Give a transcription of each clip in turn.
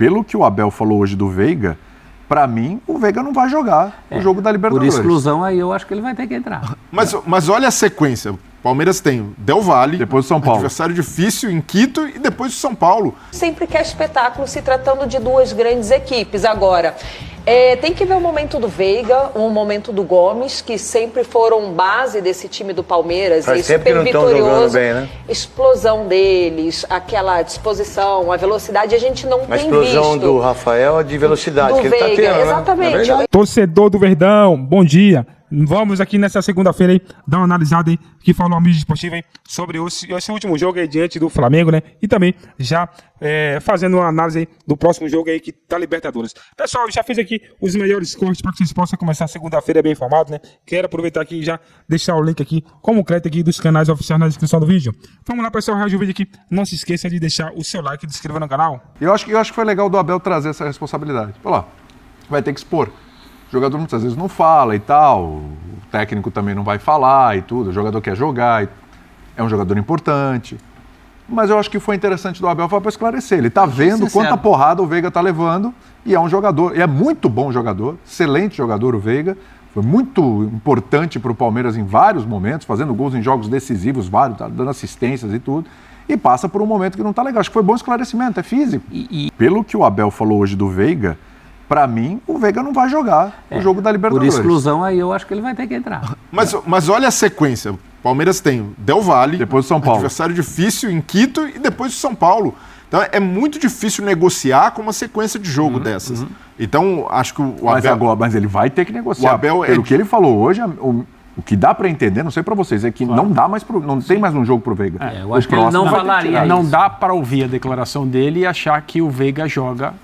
pelo que o Abel falou hoje do Veiga, para mim, o Veiga não vai jogar o jogo da Libertadores. Por exclusão, aí eu acho que ele vai ter que entrar. Mas olha a sequência. Palmeiras tem Del Valle, depois do São Paulo. Adversário difícil em Quito e depois do São Paulo. Sempre quer espetáculo se tratando de duas grandes equipes. Agora, tem que ver o momento do Veiga, o momento do Gomes, que sempre foram base desse time do Palmeiras. Faz tempo que não estão jogando bem, né? Explosão deles, aquela disposição, a velocidade, a gente não tem visto. A explosão do Rafael é de velocidade, do que Veiga, ele tá tendo, exatamente. Né? Torcedor do Verdão, bom dia. Vamos aqui nessa segunda-feira aí dar uma analisada aí que falou a mídia esportiva aí sobre esse último jogo aí diante do Flamengo, né? E também já fazendo uma análise aí do próximo jogo aí que tá Libertadores. Pessoal, eu já fiz aqui os melhores cortes para que vocês possam começar a segunda-feira bem informado, né? Quero aproveitar aqui e já deixar o link aqui como crédito aqui dos canais oficiais na descrição do vídeo. Vamos lá, pessoal, reagir o vídeo aqui. Não se esqueça de deixar o seu like e de se inscrever no canal. Eu acho que foi legal do Abel trazer essa responsabilidade. Olha lá, vai ter que expor. O jogador muitas vezes não fala e tal, o técnico também não vai falar e tudo, o jogador quer jogar, é um jogador importante. Mas eu acho que foi interessante do Abel para esclarecer. Ele está vendo quanta porrada o Veiga está levando e é um jogador, e é muito bom jogador, excelente jogador o Veiga, foi muito importante para o Palmeiras em vários momentos, fazendo gols em jogos decisivos, vários, dando assistências e tudo, e passa por um momento que não está legal. Acho que foi bom esclarecimento, é físico. Pelo que o Abel falou hoje do Veiga, para mim, o Veiga não vai jogar o jogo da Libertadores. Por exclusão, aí eu acho que ele vai ter que entrar. Mas olha a sequência. Palmeiras tem Del Valle, depois do São Paulo. Adversário difícil em Quito e depois do São Paulo. Então é muito difícil negociar com uma sequência de jogo dessas. Então, acho que o Abel... Mas ele vai ter que negociar. O Abel pelo que ele falou hoje, o que dá para entender, não sei para vocês, é que não dá mais não tem mais um jogo pro Veiga. Eu acho que ele não falaria isso. Não dá para ouvir a declaração dele e achar que o Veiga joga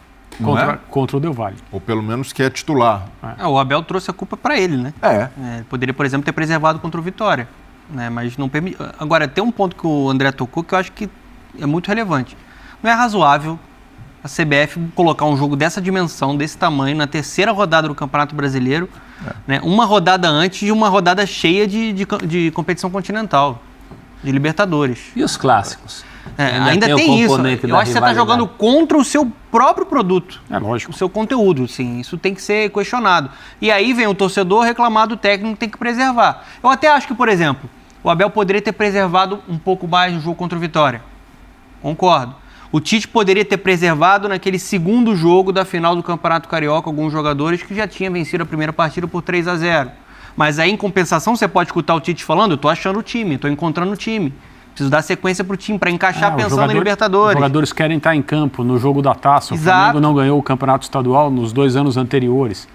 contra o Del Valle. Ou pelo menos que é titular. O Abel trouxe a culpa para ele, né? Ele poderia, por exemplo, ter preservado contra o Vitória, né? Mas não permite. Agora, tem um ponto que o André tocou que eu acho que é muito relevante. Não é razoável a CBF colocar um jogo dessa dimensão, desse tamanho, na terceira rodada do Campeonato Brasileiro, né? Uma rodada antes de uma rodada cheia de competição continental, de Libertadores. E os clássicos? Ainda tem isso. Eu acho que você está jogando contra o seu próprio produto. É lógico. O seu conteúdo, sim. Isso tem que ser questionado. E aí vem o torcedor reclamar do técnico, tem que preservar. Eu até acho que, por exemplo, o Abel poderia ter preservado um pouco mais no jogo contra o Vitória. Concordo. O Tite poderia ter preservado naquele segundo jogo da final do Campeonato Carioca alguns jogadores que já tinham vencido a primeira partida por 3-0. Mas aí, em compensação, você pode escutar o Tite falando, eu tô achando o time, tô encontrando o time. Preciso dar sequência pro time para encaixar pensando em Libertadores. Os jogadores querem estar em campo no jogo da taça. O Flamengo não ganhou o Campeonato Estadual nos 2 anos anteriores.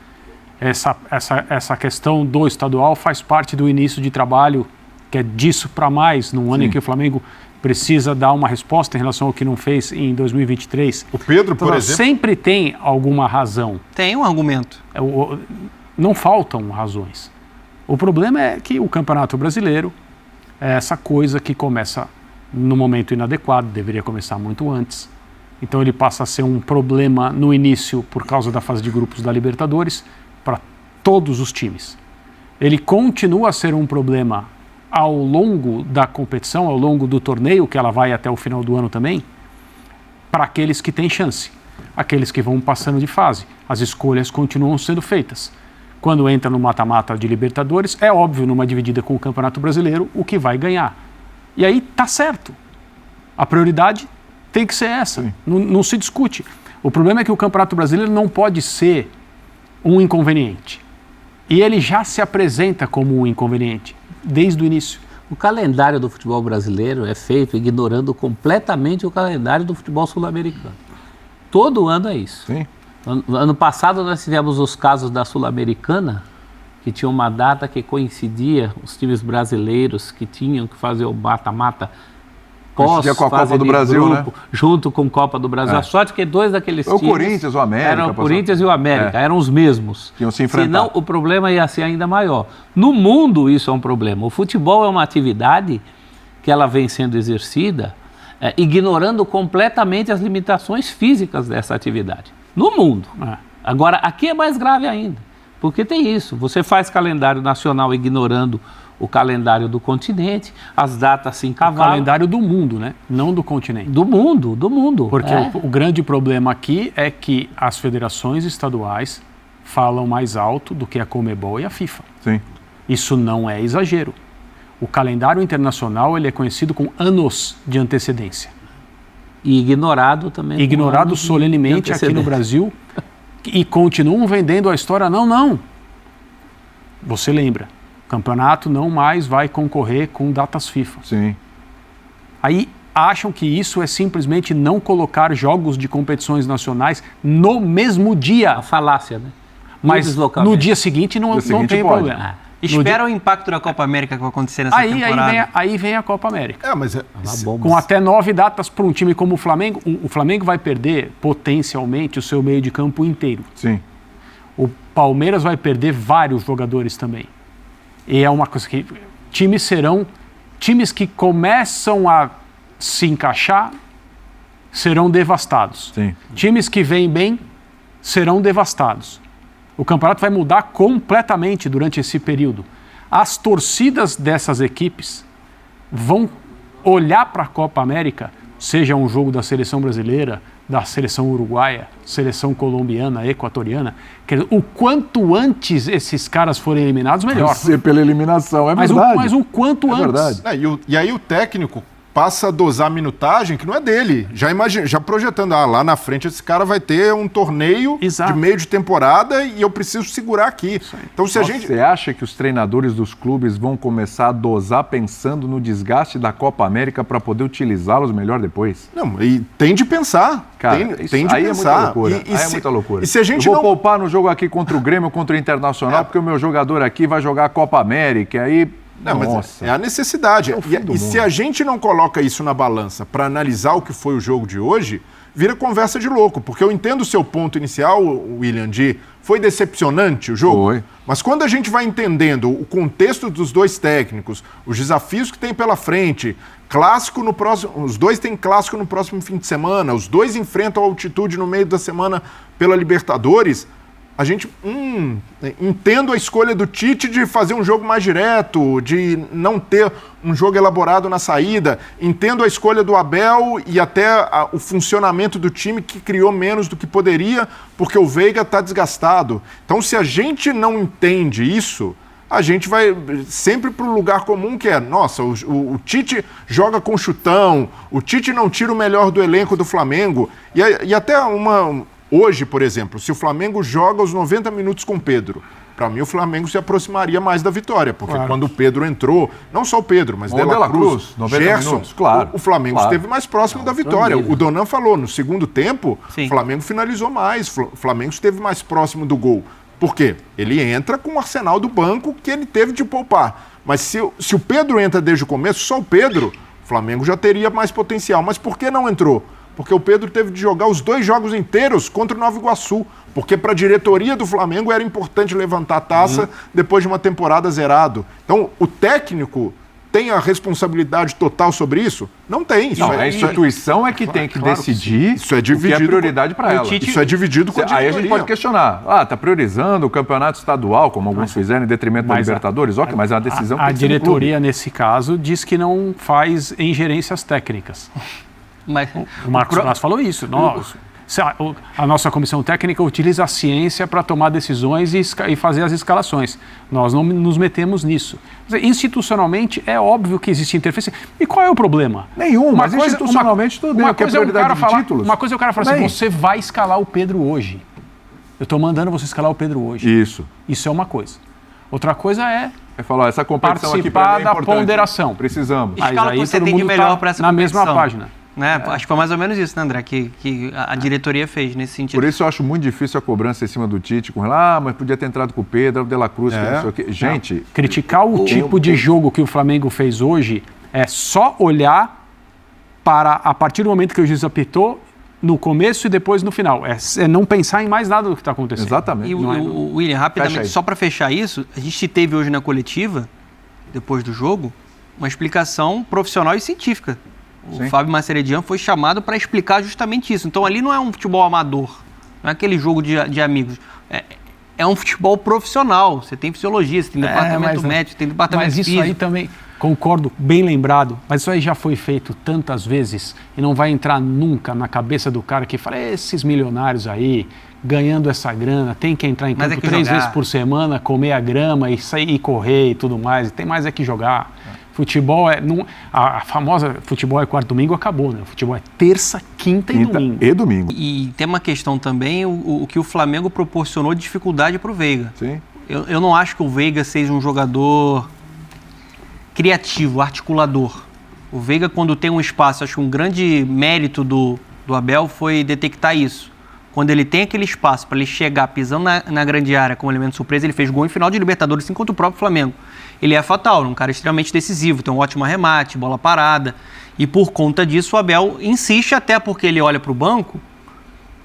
Essa questão do estadual faz parte do início de trabalho, que é disso para mais, num ano em que o Flamengo precisa dar uma resposta em relação ao que não fez em 2023. O Pedro, por exemplo... Sempre tem alguma razão. Tem um argumento. Não faltam razões. O problema é que o Campeonato Brasileiro é essa coisa que começa no momento inadequado, deveria começar muito antes. Então ele passa a ser um problema no início por causa da fase de grupos da Libertadores para todos os times. Ele continua a ser um problema ao longo da competição, ao longo do torneio, que ela vai até o final do ano também, para aqueles que têm chance, aqueles que vão passando de fase. As escolhas continuam sendo feitas. Quando entra no mata-mata de Libertadores, é óbvio, numa dividida com o Campeonato Brasileiro, o que vai ganhar. E aí tá certo. A prioridade tem que ser essa. Não se discute. O problema é que o Campeonato Brasileiro não pode ser um inconveniente. E ele já se apresenta como um inconveniente, desde o início. O calendário do futebol brasileiro é feito ignorando completamente o calendário do futebol sul-americano. Todo ano é isso. Sim. Ano passado nós tivemos os casos da Sul-Americana, que tinha uma data que coincidia, os times brasileiros que tinham que fazer o mata-mata com a Copa do Brasil, grupo, né? Junto com a Copa do Brasil. A sorte que 2 daqueles times... O Corinthians, o América. Eram o Corinthians e o América, eram os mesmos. Que iam se enfrentar. Senão o problema ia ser ainda maior. No mundo isso é um problema. O futebol é uma atividade que ela vem sendo exercida ignorando completamente as limitações físicas dessa atividade. No mundo. Agora, aqui é mais grave ainda. Porque tem isso, você faz calendário nacional ignorando o calendário do continente, as datas se O encavalam. calendário do mundo, né? Não do continente. Do mundo. Porque o grande problema aqui é que as federações estaduais falam mais alto do que a Conmebol e a FIFA. Sim. Isso não é exagero. O calendário internacional ele é conhecido com anos de antecedência. E ignorado também. Ignorado solenemente aqui no Brasil e continuam vendendo a história. Não. Você lembra, o campeonato não mais vai concorrer com datas FIFA. Sim. Aí acham que isso é simplesmente não colocar jogos de competições nacionais no mesmo dia. A falácia, né? Mas no dia seguinte não tem problema. Espera o impacto da Copa América que vai acontecer nessa temporada. Aí vem a Copa América. Mas com até 9 datas para um time como o Flamengo, o Flamengo vai perder potencialmente o seu meio de campo inteiro. Sim. O Palmeiras vai perder vários jogadores também. E é uma coisa que times que começam a se encaixar serão devastados. Sim. Times que vêm bem serão devastados. O campeonato vai mudar completamente durante esse período. As torcidas dessas equipes vão olhar para a Copa América, seja um jogo da seleção brasileira, da seleção uruguaia, seleção colombiana, equatoriana. Quer dizer, o quanto antes esses caras forem eliminados, melhor. Vai ser pela eliminação, é verdade. Mas o quanto antes. Verdade. E aí o técnico passa a dosar a minutagem que não é dele. Já projetando, lá na frente esse cara vai ter um torneio de meio de temporada e eu preciso segurar aqui. Então se Você acha que os treinadores dos clubes vão começar a dosar pensando no desgaste da Copa América para poder utilizá-los melhor depois? Não, e tem de pensar. Cara, tem de aí pensar. É muita loucura. Aí é muita loucura. E se a gente eu vou poupar no jogo aqui contra o Grêmio, contra o Internacional, porque o meu jogador aqui vai jogar a Copa América, e aí... Não, mas é a necessidade. E se a gente não coloca isso na balança para analisar o que foi o jogo de hoje, vira conversa de louco. Porque eu entendo o seu ponto inicial, William, de foi decepcionante o jogo. Foi. Mas quando a gente vai entendendo o contexto dos dois técnicos, os desafios que tem pela frente, clássico no próximo, os dois têm clássico no próximo fim de semana, os dois enfrentam a altitude no meio da semana pela Libertadores, a gente entendo a escolha do Tite de fazer um jogo mais direto, de não ter um jogo elaborado na saída. Entendo a escolha do Abel e até o funcionamento do time que criou menos do que poderia, porque o Veiga está desgastado. Então, se a gente não entende isso, a gente vai sempre para o lugar comum que é, nossa, o Tite joga com chutão, o Tite não tira o melhor do elenco do Flamengo. E até hoje, por exemplo, se o Flamengo joga os 90 minutos com o Pedro, para mim o Flamengo se aproximaria mais da vitória, porque quando o Pedro entrou, não só o Pedro, mas De La Cruz, 90 Gerson, minutos, claro, o Flamengo esteve mais próximo da vitória. O Donan falou, no segundo tempo, o Flamengo finalizou mais, o Flamengo esteve mais próximo do gol. Por quê? Ele entra com o arsenal do banco que ele teve de poupar. Mas se o Pedro entra desde o começo, só o Pedro, o Flamengo já teria mais potencial. Mas por que não entrou? Porque o Pedro teve de jogar os 2 jogos inteiros contra o Nova Iguaçu. Porque para a diretoria do Flamengo era importante levantar a taça depois de uma temporada zerado. Então, o técnico tem a responsabilidade total sobre isso? Não tem. A instituição é que tem que decidir isso é dividido, o que é prioridade para ela. Isso é dividido com a diretoria. Aí a gente pode questionar. Está priorizando o campeonato estadual, como alguns fizeram, em detrimento da Libertadores? Ok, mas a decisão tem a que ser do diretoria, nesse caso, diz que não faz ingerências técnicas. Mas o Marcos Braz falou isso. A nossa comissão técnica utiliza a ciência para tomar decisões e fazer as escalações. Nós não nos metemos nisso. Institucionalmente, é óbvio que existe interferência. E qual é o problema? Nenhum, mas institucionalmente tudo bem. Uma coisa é o cara falar, títulos. Uma coisa é o cara falar assim, você vai escalar o Pedro hoje. Eu estou mandando você escalar o Pedro hoje. Isso é uma coisa. Outra coisa é falar, essa competição aqui participar da ponderação. Precisamos. Mas aí você tem de melhor para essa na mesma página. Né? Acho que foi mais ou menos isso, né, André, que a diretoria fez nesse sentido. Por isso eu acho muito difícil a cobrança em cima do Tite, com mas podia ter entrado com o Pedro, o De La Cruz, não sei o quê. Gente... Criticar o tipo de jogo que o Flamengo fez hoje é só olhar para, a partir do momento que o juiz apitou, no começo e depois no final. É não pensar em mais nada do que está acontecendo. Exatamente. E o William, rapidamente, só para fechar isso, a gente teve hoje na coletiva, depois do jogo, uma explicação profissional e científica. O Fábio Maceredian foi chamado para explicar justamente isso. Então ali não é um futebol amador, não é aquele jogo de amigos. é um futebol profissional. Você tem fisiologia, você tem departamento médico, tem departamento físico. Mas isso aí também, concordo, bem lembrado, mas isso aí já foi feito tantas vezes e não vai entrar nunca na cabeça do cara que fala, esses milionários aí, ganhando essa grana, tem que entrar em campo 3 vezes por semana, comer a grama e sair e correr e tudo mais, e tem mais é que jogar. Futebol a famosa futebol é quarto domingo acabou, né? O futebol é terça, quinta e domingo. E domingo. E tem uma questão também, o que o Flamengo proporcionou de dificuldade para o Veiga. Sim. Eu não acho que o Veiga seja um jogador criativo, articulador. O Veiga, quando tem um espaço, acho que um grande mérito do Abel foi detectar isso. Quando ele tem aquele espaço para ele chegar pisando na grande área como elemento surpresa, ele fez gol em final de Libertadores, assim contra o próprio Flamengo. Ele é fatal, um cara extremamente decisivo, tem um ótimo arremate, bola parada. E por conta disso, o Abel insiste, até porque ele olha para o banco,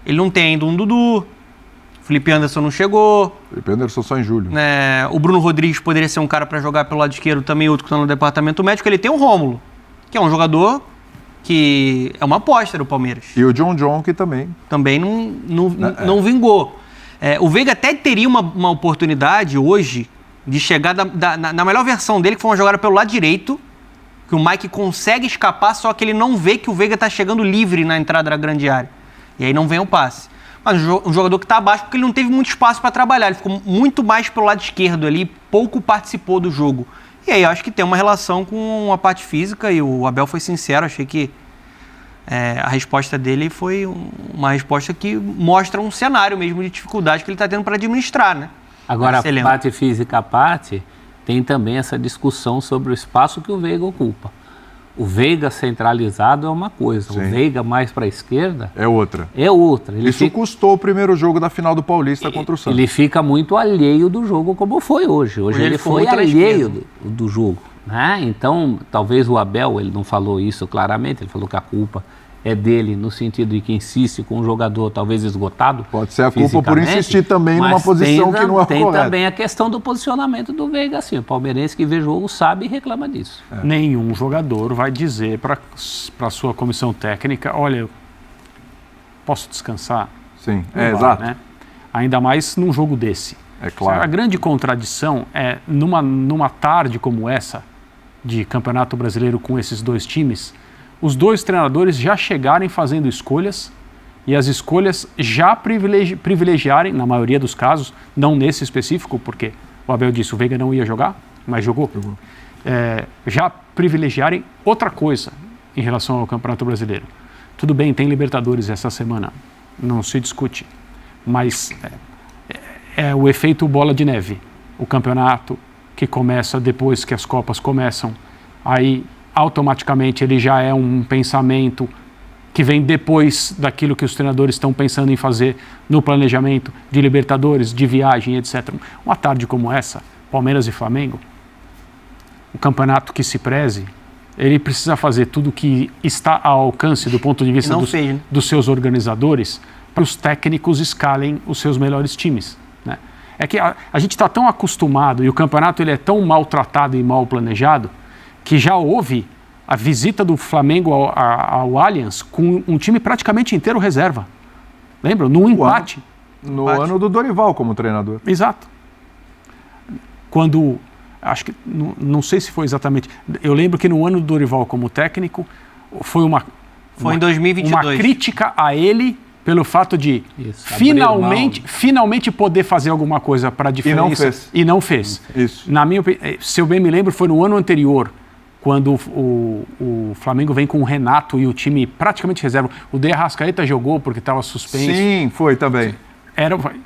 ele não tem ainda um Dudu, Felipe Anderson não chegou. Felipe Anderson só em julho. O Bruno Rodrigues poderia ser um cara para jogar pelo lado esquerdo, também outro que está no departamento médico. Ele tem o Rômulo, que é um jogador que é uma aposta do Palmeiras. E o John, que também não vingou. O Veiga até teria uma oportunidade hoje de chegar na melhor versão dele, que foi uma jogada pelo lado direito, que o Mike consegue escapar, só que ele não vê que o Veiga está chegando livre na entrada da grande área. E aí não vem o passe. Mas um jogador que está abaixo porque ele não teve muito espaço para trabalhar. Ele ficou muito mais pelo lado esquerdo ali, pouco participou do jogo. E aí eu acho que tem uma relação com a parte física, e o Abel foi sincero, achei que a resposta dele foi uma resposta que mostra um cenário mesmo de dificuldade que ele está tendo para administrar, né? Agora, a parte física à parte, tem também essa discussão sobre o espaço que o Veiga ocupa. O Veiga centralizado é uma coisa, Sim. O Veiga mais para a esquerda é outra. Ele custou o primeiro jogo da final do Paulista contra o Santos. Ele fica muito alheio do jogo, como foi hoje. Hoje ele foi alheio do jogo. Né? Então, talvez o Abel, ele não falou isso claramente, ele falou que a culpa é dele, no sentido de que insiste com um jogador talvez esgotado. Pode ser a culpa por insistir também numa posição que não é correta. Tem também a questão do posicionamento do Veiga, assim. O palmeirense que vê jogo sabe e reclama disso. Nenhum jogador vai dizer para a sua comissão técnica, olha, posso descansar? Sim, exato. Né? Ainda mais num jogo desse. É claro. A grande contradição é, numa tarde como essa, de Campeonato Brasileiro com esses dois times, os dois treinadores já chegarem fazendo escolhas e as escolhas já privilegiarem, na maioria dos casos, não nesse específico, porque o Abel disse o Veiga não ia jogar, mas jogou. Já privilegiarem outra coisa em relação ao Campeonato Brasileiro. Tudo bem, tem Libertadores essa semana, não se discute, mas é o efeito bola de neve. O campeonato que começa depois que as Copas começam, aí automaticamente ele já é um pensamento que vem depois daquilo que os treinadores estão pensando em fazer no planejamento de Libertadores, de viagem, etc. Uma tarde como essa, Palmeiras e Flamengo, o campeonato que se preze, ele precisa fazer tudo que está ao alcance do ponto de vista dos seus organizadores para os técnicos escalem os seus melhores times. Né? É que a gente está tão acostumado e o campeonato ele é tão maltratado e mal planejado que já houve a visita do Flamengo ao Allianz com um time praticamente inteiro reserva. Lembra? Num empate. No ano do Dorival como treinador. Exato. Quando, acho que, não sei se foi exatamente, eu lembro que no ano do Dorival como técnico, foi em 2022. Uma crítica a ele pelo fato de finalmente poder fazer alguma coisa para a diferença. E não fez. Isso. Na minha opinião, se eu bem me lembro, foi no ano anterior, quando o Flamengo vem com o Renato e o time praticamente reserva. O De Arrascaeta jogou porque estava suspenso. Sim, foi também.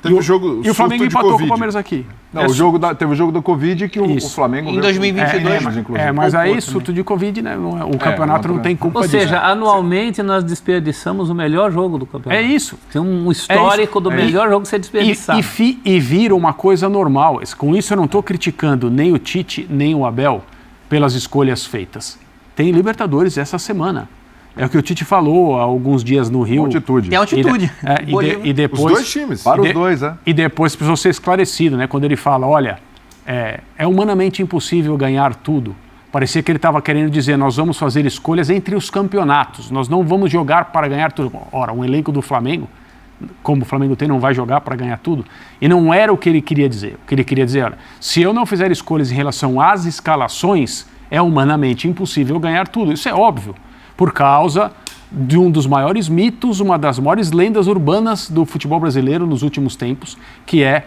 Teve o jogo, e o Flamengo empatou com o Palmeiras aqui. Não, teve o jogo da Covid que o Flamengo... Em 2022. Mas aí, surto de Covid, né? O campeonato não tem culpa disso. Ou seja, anualmente nós desperdiçamos o melhor jogo do campeonato. É isso. Tem um histórico do melhor jogo que você desperdiçar. E vira uma coisa normal. Com isso eu não estou criticando nem o Tite, nem o Abel pelas escolhas feitas. Tem Libertadores essa semana. É o que o Tite falou há alguns dias no Rio. Tem altitude. E depois, os dois times. Para os dois, E depois precisou ser esclarecido, né? Quando ele fala, olha, é humanamente impossível ganhar tudo. Parecia que ele estava querendo dizer, nós vamos fazer escolhas entre os campeonatos. Nós não vamos jogar para ganhar tudo. Ora, um elenco do Flamengo como o Flamengo tem, não vai jogar para ganhar tudo. E não era o que ele queria dizer. O que ele queria dizer, olha, se eu não fizer escolhas em relação às escalações, é humanamente impossível ganhar tudo. Isso é óbvio, por causa de um dos maiores mitos, uma das maiores lendas urbanas do futebol brasileiro nos últimos tempos, que é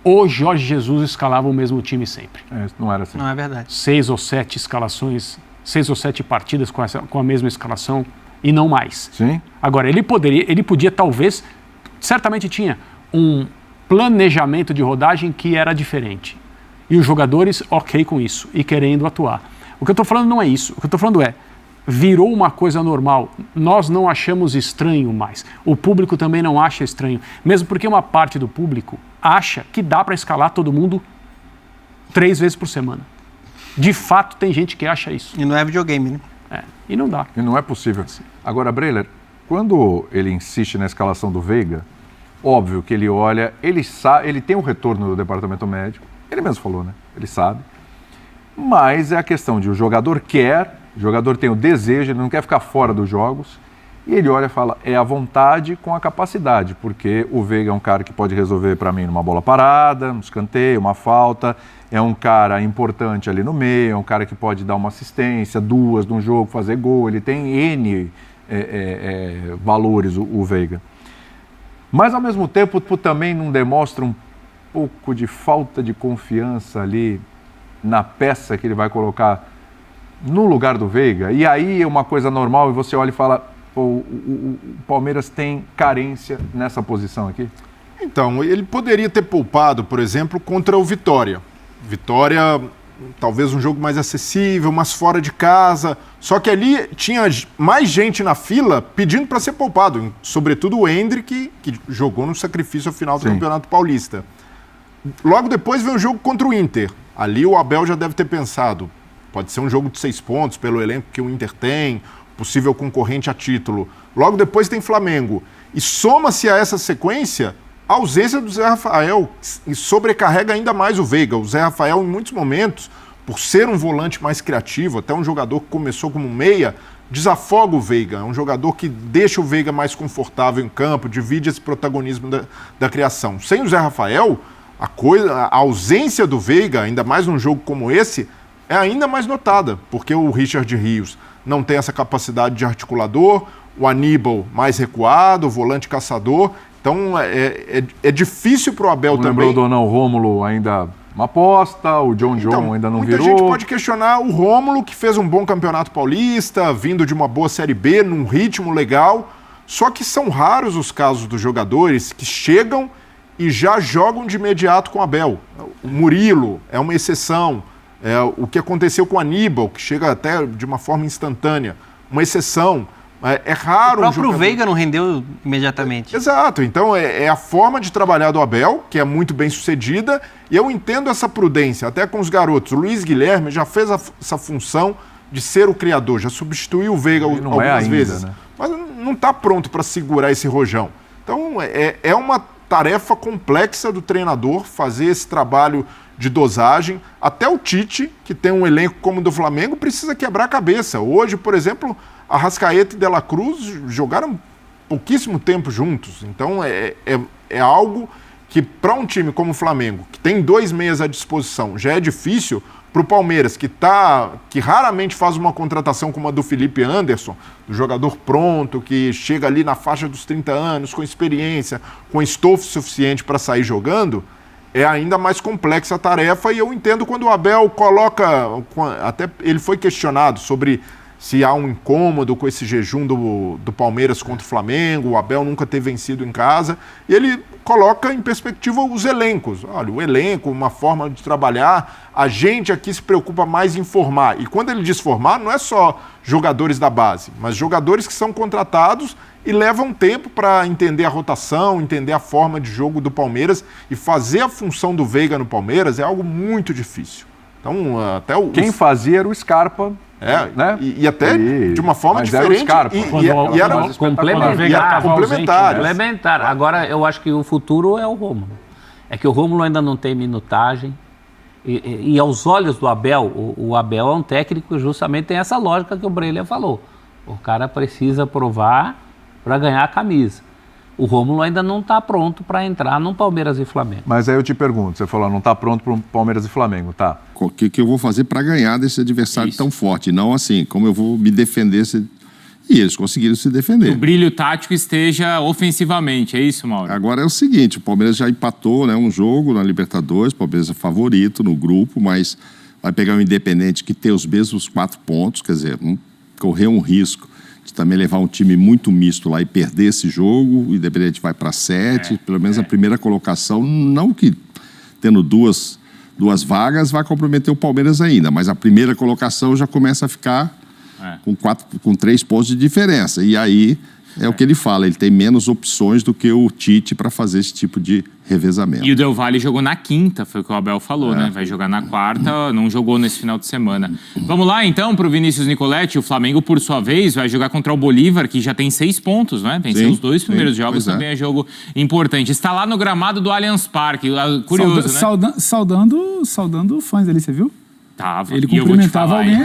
o Jorge Jesus escalava o mesmo time sempre. Não era assim. Não é verdade. 6 ou 7 escalações, 6 ou 7 partidas com a mesma escalação e não mais. Sim. Agora, ele podia talvez, certamente tinha um planejamento de rodagem que era diferente. E os jogadores ok com isso e querendo atuar. O que eu estou falando não é isso. O que eu estou falando é, virou uma coisa normal. Nós não achamos estranho mais. O público também não acha estranho. Mesmo porque uma parte do público acha que dá para escalar todo mundo 3 vezes por semana. De fato, tem gente que acha isso. E não é videogame, né? E não dá. E não é possível. Agora, Breiler, quando ele insiste na escalação do Veiga, óbvio que ele olha, ele tem um retorno do departamento médico, ele mesmo falou, né? Ele sabe. Mas é a questão de o jogador quer, o jogador tem o desejo, ele não quer ficar fora dos jogos, e ele olha e fala, é a vontade com a capacidade, porque o Veiga é um cara que pode resolver para mim numa bola parada, um escanteio, uma falta, é um cara importante ali no meio, é um cara que pode dar uma assistência, 2 num jogo, fazer gol, ele tem N valores, o Veiga. Mas ao mesmo tempo também não demonstra um pouco de falta de confiança ali na peça que ele vai colocar no lugar do Veiga, e aí é uma coisa normal e você olha e fala, o Palmeiras tem carência nessa posição aqui? Então, ele poderia ter poupado, por exemplo, contra o Vitória. Vitória, talvez um jogo mais acessível, mas fora de casa, só que ali tinha mais gente na fila pedindo para ser poupado, sobretudo o Hendrick, que jogou no sacrifício ao final do Campeonato Paulista. Logo depois veio o jogo contra o Inter. Ali o Abel já deve ter pensado, pode ser um jogo de 6 pontos pelo elenco que o Inter tem, possível concorrente a título. Logo depois tem Flamengo. E soma-se a essa sequência a ausência do Zé Rafael, e sobrecarrega ainda mais o Veiga. O Zé Rafael, em muitos momentos, por ser um volante mais criativo, até um jogador que começou como meia, desafoga o Veiga. É um jogador que deixa o Veiga mais confortável em campo, divide esse protagonismo da criação. Sem o Zé Rafael, a ausência do Veiga, ainda mais num jogo como esse, é ainda mais notada, porque o Richard Rios não tem essa capacidade de articulador, o Aníbal mais recuado, o volante caçador. Então é difícil para o Abel também. Lembrou do não, o Rômulo ainda uma aposta, o John ainda não virou. Muita gente pode questionar o Rômulo, que fez um bom campeonato paulista, vindo de uma boa Série B, num ritmo legal. Só que são raros os casos dos jogadores que chegam e já jogam de imediato com o Abel. O Murilo é uma exceção. O que aconteceu com o Aníbal, que chega até de uma forma instantânea, uma exceção. É raro. O próprio Veiga não rendeu imediatamente. Exato. Então é a forma de trabalhar do Abel, que é muito bem sucedida, e eu entendo essa prudência, até com os garotos. O Luiz Guilherme já fez essa função de ser o criador, já substituiu o Veiga algumas vezes. Né? Mas não está pronto para segurar esse rojão. Então é uma tarefa complexa do treinador fazer esse trabalho de dosagem. Até o Tite, que tem um elenco como o do Flamengo, precisa quebrar a cabeça. Hoje, por exemplo, Arrascaeta e De La Cruz jogaram pouquíssimo tempo juntos. Então é algo que para um time como o Flamengo, que tem 2 meias à disposição, já é difícil. Para o Palmeiras, que raramente faz uma contratação como a do Felipe Anderson, do jogador pronto, que chega ali na faixa dos 30 anos, com experiência, com estofo suficiente para sair jogando, é ainda mais complexa a tarefa. E eu entendo quando o Abel coloca, até ele foi questionado sobre se há um incômodo com esse jejum do Palmeiras contra o Flamengo, o Abel nunca ter vencido em casa, e ele coloca em perspectiva os elencos. Olha, o elenco, uma forma de trabalhar, a gente aqui se preocupa mais em formar. E quando ele diz formar, não é só jogadores da base, mas jogadores que são contratados e levam tempo para entender a rotação, entender a forma de jogo do Palmeiras, e fazer a função do Veiga no Palmeiras é algo muito difícil. Então, até quem fazia era o Scarpa. Né? E até de uma forma diferente. E era complementar. Agora, eu acho que o futuro é o Rômulo. É que o Rômulo ainda não tem minutagem. E aos olhos do Abel, o Abel é um técnico que justamente tem essa lógica que o Breiler falou. O cara precisa provar para ganhar a camisa. O Rômulo ainda não está pronto para entrar no Palmeiras e Flamengo. Mas aí eu te pergunto, você falou, não está pronto para o Palmeiras e Flamengo, tá? O que eu vou fazer para ganhar desse adversário tão forte? Não assim, como eu vou me defender. E eles conseguiram se defender. O brilho tático esteja ofensivamente, é isso, Mauro? Agora é o seguinte, o Palmeiras já empatou, né, um jogo na Libertadores, o Palmeiras é favorito no grupo, mas vai pegar um Independente que tem os mesmos 4 pontos, quer dizer, correr um risco de também levar um time muito misto lá e perder esse jogo. O Independente vai para 7, pelo menos a primeira colocação, não que tendo duas vagas vai comprometer o Palmeiras ainda, mas a primeira colocação já começa a ficar com 3 pontos de diferença. E aí é o que ele fala, ele tem menos opções do que o Tite para fazer esse tipo de revezamento. E o Del Valle jogou na quinta, foi o que o Abel falou, né? Vai jogar na quarta, não jogou nesse final de semana. Vamos lá, então, para o Vinícius Nicoletti. O Flamengo, por sua vez, vai jogar contra o Bolívar, que já tem 6 pontos, né? Venceu os 2 primeiros jogos, também é jogo importante. Está lá no gramado do Allianz Parque, curioso, né? Saudando fãs ali, você viu? Tava. Ele cumprimentava alguém.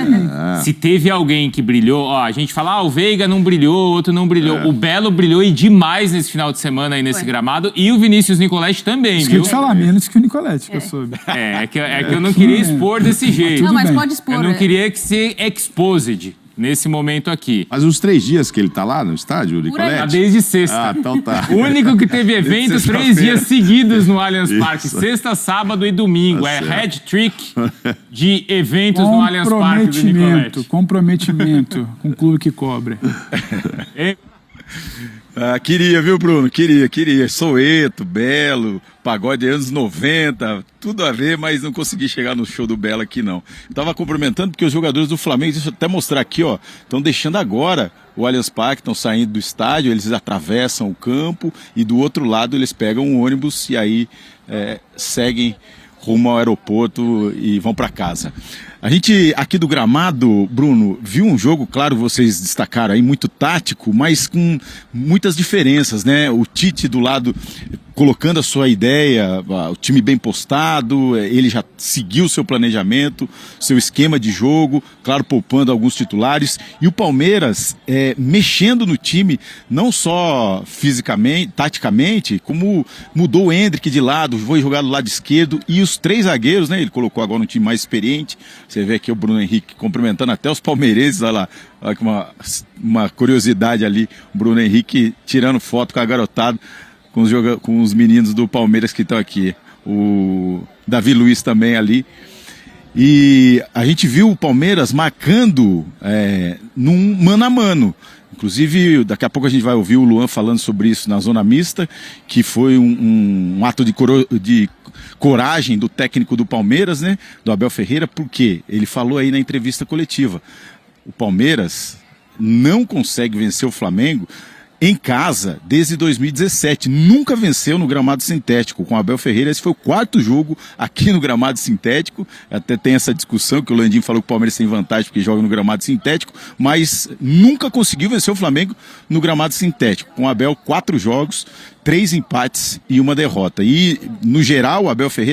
Se teve alguém que brilhou, ó, a gente fala, o Veiga não brilhou, outro não brilhou. O Belo brilhou e demais nesse final de semana aí nesse gramado. E o Vinícius Nicoletti também, viu? Isso que falar menos que o Nicoletti, que eu soube. É que eu não queria expor desse jeito. Não, mas pode expor. Eu não queria que ser exposed nesse momento aqui. Mas os 3 dias que ele tá lá no estádio, o Nicoletti? Desde sexta. Então tá. O único que teve evento 3 dias seguidos no Allianz Parque. Sexta, sábado e domingo. É hat-trick de eventos no Allianz Parque do Nicoletti. Comprometimento com o clube que cobre. Queria, viu, Bruno? Queria. Soweto, Belo, pagode anos 90, tudo a ver, mas não consegui chegar no show do Belo aqui, não. Tava cumprimentando porque os jogadores do Flamengo, deixa eu até mostrar aqui, ó, estão deixando agora o Allianz Parque, estão saindo do estádio, eles atravessam o campo e do outro lado eles pegam um ônibus e aí seguem rumo ao aeroporto e vão para casa. A gente aqui do gramado, Bruno, viu um jogo, claro, vocês destacaram aí, muito tático, mas com muitas diferenças, né? O Tite do lado colocando a sua ideia, o time bem postado, ele já seguiu o seu planejamento, seu esquema de jogo, claro, poupando alguns titulares, e o Palmeiras mexendo no time, não só fisicamente, taticamente, como mudou o Endrick de lado, foi jogar do lado esquerdo, e os 3 zagueiros, né? Ele colocou agora um time mais experiente. Você vê aqui o Bruno Henrique cumprimentando até os palmeirenses, olha lá, olha que uma curiosidade ali, o Bruno Henrique tirando foto com a garotada, com os meninos do Palmeiras que estão aqui, o Davi Luiz também ali. E a gente viu o Palmeiras marcando num mano a mano. Inclusive, daqui a pouco a gente vai ouvir o Luan falando sobre isso na zona mista, que foi um ato de coragem do técnico do Palmeiras, né, do Abel Ferreira, porque ele falou aí na entrevista coletiva, o Palmeiras não consegue vencer o Flamengo em casa desde 2017, nunca venceu no gramado sintético. Com o Abel Ferreira, esse foi o 4º jogo aqui no gramado sintético. Até tem essa discussão que o Landim falou que o Palmeiras tem vantagem porque joga no gramado sintético, mas nunca conseguiu vencer o Flamengo no gramado sintético. Com o Abel, 4 jogos, 3 empates e 1 derrota. E, no geral, o Abel Ferreira